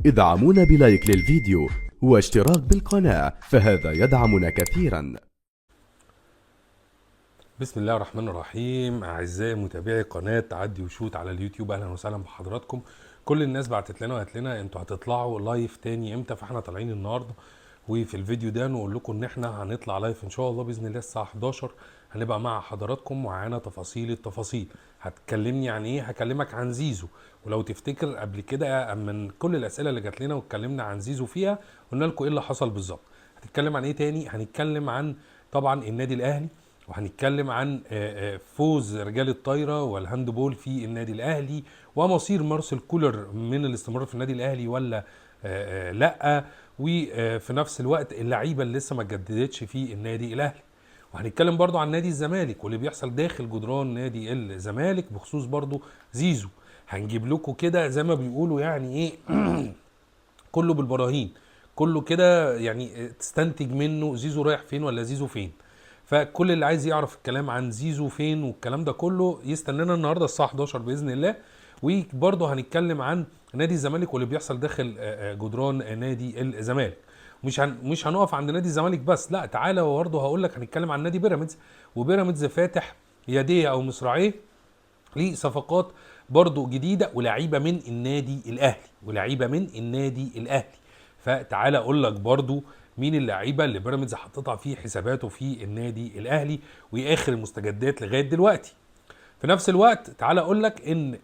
ادعمونا بلايك للفيديو واشتراك بالقناة، فهذا يدعمنا كثيرا. بسم الله الرحمن الرحيم. اعزائي متابعي قناه عدي وشوت على اليوتيوب، اهلا وسهلا بحضراتكم. كل الناس بعتت لنا وقالت لنا انتوا هتطلعوا لايف تاني امتى، فاحنا طالعين النهارده وفي الفيديو ده نقول لكم ان احنا هنطلع لايف ان شاء الله باذن الله الساعه 11. هنبقى مع حضراتكم ومعانا تفاصيل التفاصيل. هتكلمني عن ايه؟ هكلمك عن زيزو. ولو تفتكر قبل كده من كل الاسئله اللي جات لنا واتكلمنا عن زيزو فيها، قلنا لكم ايه اللي حصل بالظبط. هتتكلم عن ايه تاني؟ هنتكلم عن طبعا النادي الاهلي، وهنتكلم عن فوز رجال الطايره والهاندبول في النادي الاهلي، ومصير مارسيل كولر من الاستمرار في النادي الاهلي ولا لا، وفي نفس الوقت اللعيبه اللي لسه ما اتجددتش في النادي الاهلي. وهنتكلم برضو عن نادي الزمالك واللي بيحصل داخل جدران نادي الزمالك بخصوص برضو زيزو. هنجيب لكم كده زي ما بيقولوا يعني ايه كله بالبراهين، كله كده يعني تستنتج منه زيزو رايح فين ولا زيزو فين. فكل اللي عايز يعرف الكلام عن زيزو فين والكلام ده كله يستنانا النهارده الساعه 11 باذن الله. وبرضه هنتكلم عن نادي الزمالك واللي بيحصل داخل جدران نادي الزمالك. مش هنقف عند نادي الزمالك بس، لا تعالى برضه هقول لك هنتكلم عن نادي بيراميدز. وبيراميدز فاتح يديه او مصراعيه لصفقات برضو جديدة ولاعيبة من النادي الأهلي. فتعالى أقول لك برضو مين اللعيبة اللي بيراميدز حطتها في حساباته في النادي الأهلي وآخر المستجدات لغاية دلوقتي. في نفس الوقت تعالى أقول لك إن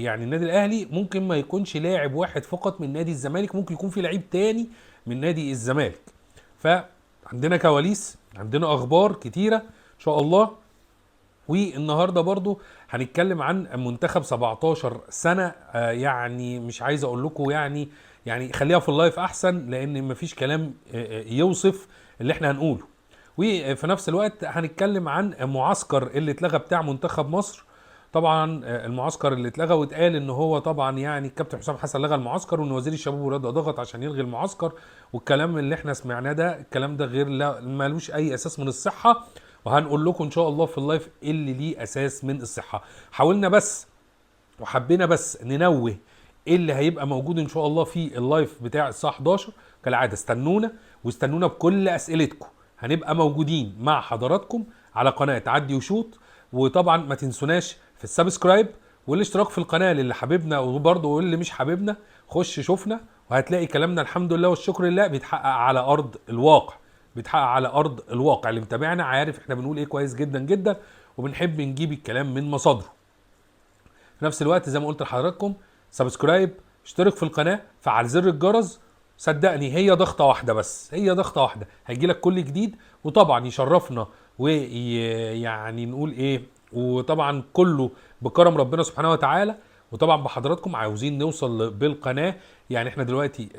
يعني النادي الأهلي ممكن ما يكونش لاعب واحد فقط من نادي الزمالك، ممكن يكون في لعيب تاني من نادي الزمالك. فعندنا كواليس، عندنا أخبار كتيرة إن شاء الله. والنهارده برضو هنتكلم عن منتخب 17 سنه. يعني مش عايز اقول لكم يعني خليها في اللايف احسن، لان مفيش كلام يوصف اللي احنا هنقوله. وفي نفس الوقت هنتكلم عن معسكر اللي اتلغى بتاع منتخب مصر. طبعا المعسكر اللي اتلغى واتقال ان هو طبعا يعني الكابتن حسام حسن لغى المعسكر، وان وزير الشباب والرياضه ضغط عشان يلغي المعسكر. والكلام اللي احنا سمعناه ده الكلام ده غير، لا مالوش اي اساس من الصحه. وهنقول لكم ان شاء الله في اللايف اللي ليه اساس من الصحه. حاولنا بس وحبينا بس ننوه ايه اللي هيبقى موجود ان شاء الله في اللايف بتاع الساعه 11. كالعاده استنونا واستنونا بكل اسئلتكم، هنبقى موجودين مع حضراتكم على قناه عدي وشوط. وطبعا ما تنسوناش في السبسكرايب والاشتراك في القناه للي حاببنا، وبرضه واللي مش حاببنا خش شوفنا وهتلاقي كلامنا الحمد لله والشكر لله بيتحقق على ارض الواقع. بيتحقق على ارض الواقع، اللي متابعنا عارف احنا بنقول ايه كويس جدا جدا، وبنحب نجيب الكلام من مصادره. في نفس الوقت زي ما قلت لحضراتكم سبسكرايب، اشترك في القناه، فعل زر الجرس. صدقني هي ضغطه واحده بس، هي ضغطه واحده هيجيلك كل جديد. وطبعا يشرفنا ويعني نقول ايه، وطبعا كله بكرم ربنا سبحانه وتعالى. وطبعا بحضراتكم عاوزين نوصل بالقناه، يعني احنا دلوقتي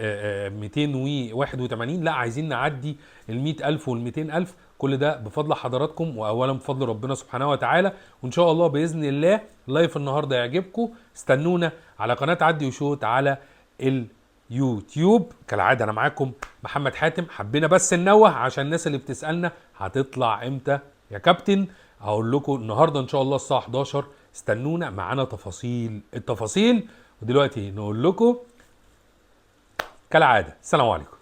281، لا عايزين نعدي ال 100,000 وال 200,000. كل ده بفضل حضراتكم واولا بفضل ربنا سبحانه وتعالى. وان شاء الله باذن الله لايف النهارده يعجبكم. استنونا على قناه عدي وشوت على اليوتيوب. كالعاده انا معاكم محمد حاتم. حبينا بس ننوه عشان الناس اللي بتسالنا هتطلع امتى يا كابتن. هقول لكم النهارده ان شاء الله الساعه 11. استنونا معانا تفاصيل التفاصيل. ودلوقتي نقول لكم كالعاده السلام عليكم.